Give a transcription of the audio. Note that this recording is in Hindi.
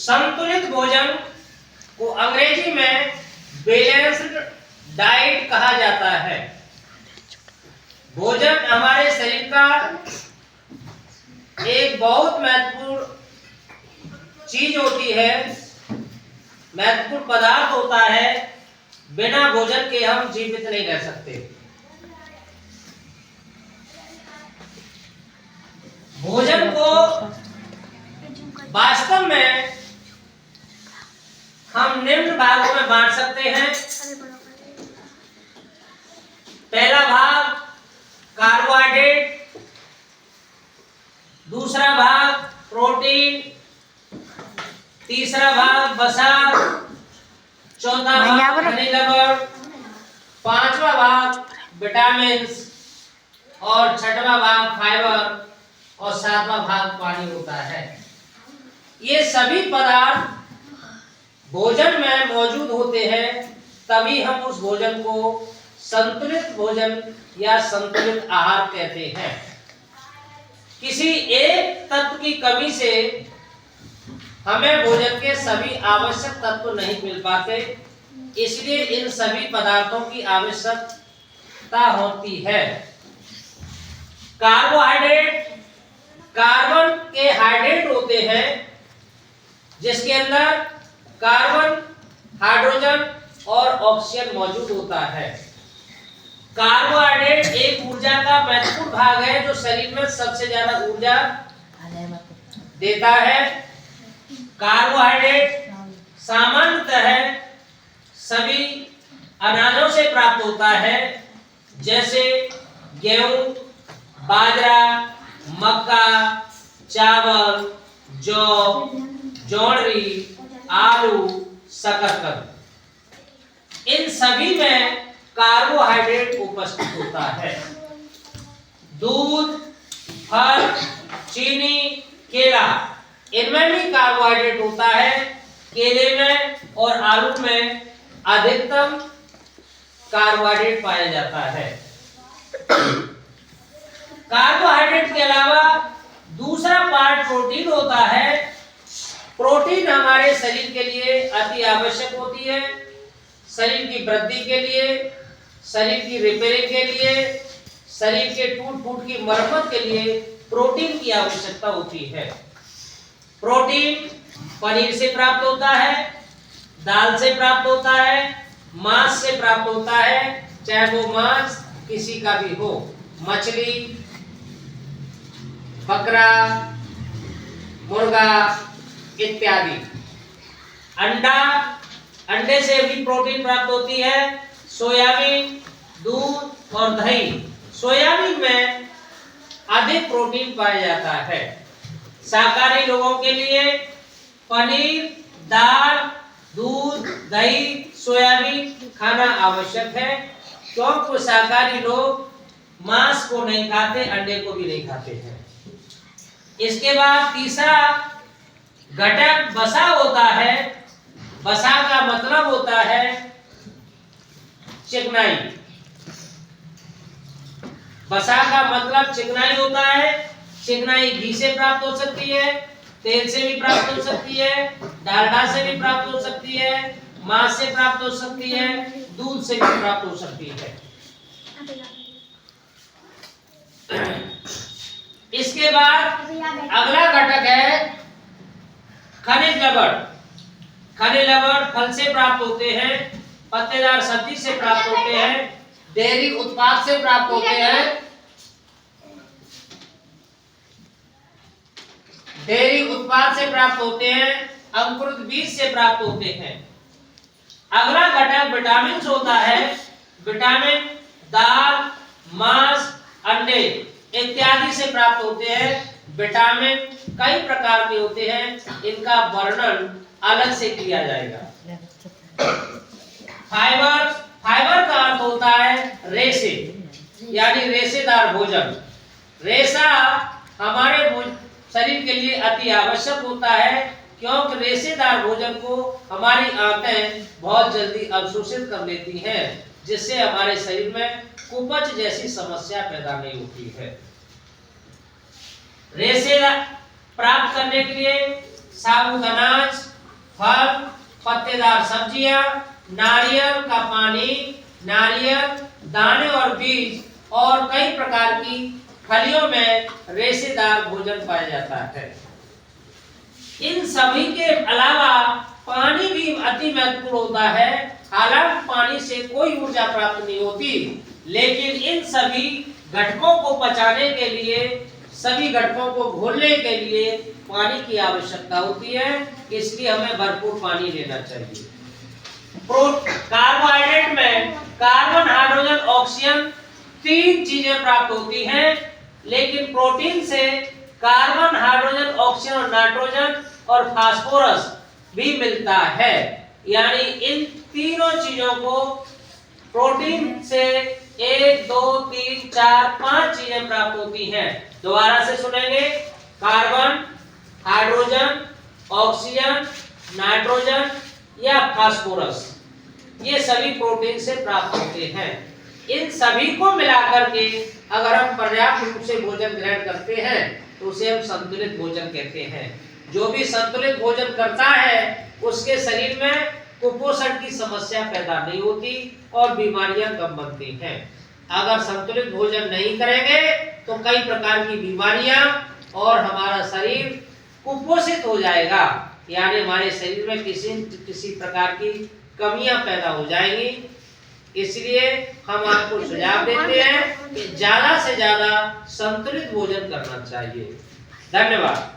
संतुलित भोजन को अंग्रेजी में बैलेंस्ड डाइट कहा जाता है। भोजन हमारे शरीर का एक बहुत महत्वपूर्ण चीज होती है, महत्वपूर्ण पदार्थ होता है। बिना भोजन के हम जीवित नहीं रह सकते। भोजन को वास्तव में हम निम्न भागों में बांट सकते हैं। पहला भाग कार्बोहाइड्रेट, दूसरा भाग प्रोटीन, तीसरा भाग वसा, चौथा भाग खनिज लवण, पांचवा भाग विटामिन और छठवां भाग फाइबर और सातवां भाग पानी होता है। ये सभी पदार्थ भोजन में मौजूद होते हैं, तभी हम उस भोजन को संतुलित भोजन या संतुलित आहार कहते हैं। किसी एक तत्व की कमी से हमें भोजन के सभी आवश्यक तत्व नहीं मिल पाते, इसलिए इन सभी पदार्थों की आवश्यकता होती है। कार्बोहाइड्रेट कार्बन के हाइड्रेट होते हैं, जिसके अंदर कार्बन, हाइड्रोजन और ऑक्सीजन मौजूद होता है। कार्बोहाइड्रेट एक ऊर्जा का महत्वपूर्ण भाग है जो शरीर में सबसे ज्यादा ऊर्जा देता है। कार्बोहाइड्रेट सामान्यतः सभी अनाजों से प्राप्त होता है, जैसे गेहूं, बाजरा, मक्का, चावल, जौ, जोंधरी, आलू, शकरकंद। इन सभी में कार्बोहाइड्रेट उपस्थित होता है। दूध, फल, चीनी, केला, इनमें भी कार्बोहाइड्रेट होता है। केले में और आलू में अधिकतम कार्बोहाइड्रेट पाया जाता है। कार्बोहाइड्रेट के अलावा दूसरा पार्ट प्रोटीन होता है। प्रोटीन हमारे शरीर के लिए अति आवश्यक होती है। शरीर की वृद्धि के लिए, शरीर की रिपेयरिंग के लिए, शरीर के टूट फूट की मरम्मत के लिए प्रोटीन की आवश्यकता होती है। प्रोटीन पनीर से प्राप्त होता है, दाल से प्राप्त होता है, मांस से प्राप्त होता है, चाहे वो मांस किसी का भी हो, मछली, बकरा, मुर्गा इत्यादि। अंडा, अंडे से भी प्रोटीन प्राप्त होती है। सोयाबीन, दूध और दही। सोयाबीन में अधिक प्रोटीन पाया जाता है। शाकाहारी लोगों के लिए पनीर, दाल, दूध, दही, सोयाबीन खाना आवश्यक है, क्योंकि शाकाहारी लोग मांस को नहीं खाते, अंडे को भी नहीं खाते हैं। इसके बाद तीसरा घटक वसा होता है। वसा का मतलब होता है चिकनाई। वसा का मतलब चिकनाई होता है। चिकनाई घी से प्राप्त हो सकती है, तेल से भी प्राप्त हो सकती है, डालडा से भी प्राप्त हो सकती है, मांस से प्राप्त हो सकती है, दूध से भी प्राप्त हो सकती है। इसके बाद अगला घटक है खनिज लवण। खनिज लवण फल से प्राप्त होते हैं, पत्तेदार सब्जी से प्राप्त होते हैं, डेयरी उत्पाद से प्राप्त होते हैं, डेयरी उत्पाद से प्राप्त होते हैं, अंकुरित बीज से प्राप्त होते हैं। अगला घटक विटामिन होता है। विटामिन दाल, मांस, अंडे इत्यादि से प्राप्त होते हैं। विटामिन कई प्रकार के होते हैं, इनका वर्णन अलग से किया जाएगा। फाइबर, फाइबर का अर्थ होता है रेशे, यानी रेशेदार भोजन। रेशा हमारे शरीर के लिए अति आवश्यक होता है, क्योंकि रेशेदार भोजन को हमारी आंतें बहुत जल्दी अवशोषित कर लेती हैं, जिससे हमारे शरीर में कुपच जैसी समस्या पैदा नहीं होती है। रेशे प्राप्त करने के लिए साबुत अनाज, फल, पत्तेदार सब्जियां, नारियल का पानी, नारियल, दाने और बीज और कई प्रकार की फलियों में रेशेदार भोजन पाया जाता है। इन सभी के अलावा पानी भी अति महत्वपूर्ण होता है। हालांकि पानी से कोई ऊर्जा प्राप्त नहीं होती, लेकिन इन सभी घटकों को पचाने के लिए, सभी घटकों को घोलने के लिए पानी की आवश्यकता होती है, इसलिए हमें भरपूर पानी लेना चाहिए। कार्बोहाइड्रेट में कार्बन, हाइड्रोजन, ऑक्सीजन तीन चीजें प्राप्त होती हैं, लेकिन प्रोटीन से कार्बन, हाइड्रोजन, ऑक्सीजन और नाइट्रोजन और फास्फोरस भी मिलता है। यानी इन तीनों चीजों को प्रोटीन से 1, 2, 3, 4, 5 चीजें प्राप्त होती हैं। दोबारा से सुनेंगे, कार्बन, हाइड्रोजन, ऑक्सीजन, नाइट्रोजन या फास्फोरस, ये सभी प्रोटीन से प्राप्त होते हैं। इन सभी को मिलाकर के अगर हम पर्याप्त रूप से भोजन ग्रहण करते हैं तो उसे हम संतुलित भोजन कहते हैं। जो भी संतुलित भोजन करता है उसके शरीर में कुपोषण की समस्या पैदा नहीं होती और बीमारियां कम बनती हैं। अगर संतुलित भोजन नहीं करेंगे तो कई प्रकार की बीमारियां और हमारा शरीर कुपोषित हो जाएगा, यानी हमारे शरीर में किसी प्रकार की कमियां पैदा हो जाएंगी। इसलिए हम आपको सुझाव देते हैं कि ज्यादा से ज्यादा संतुलित भोजन करना चाहिए। धन्यवाद।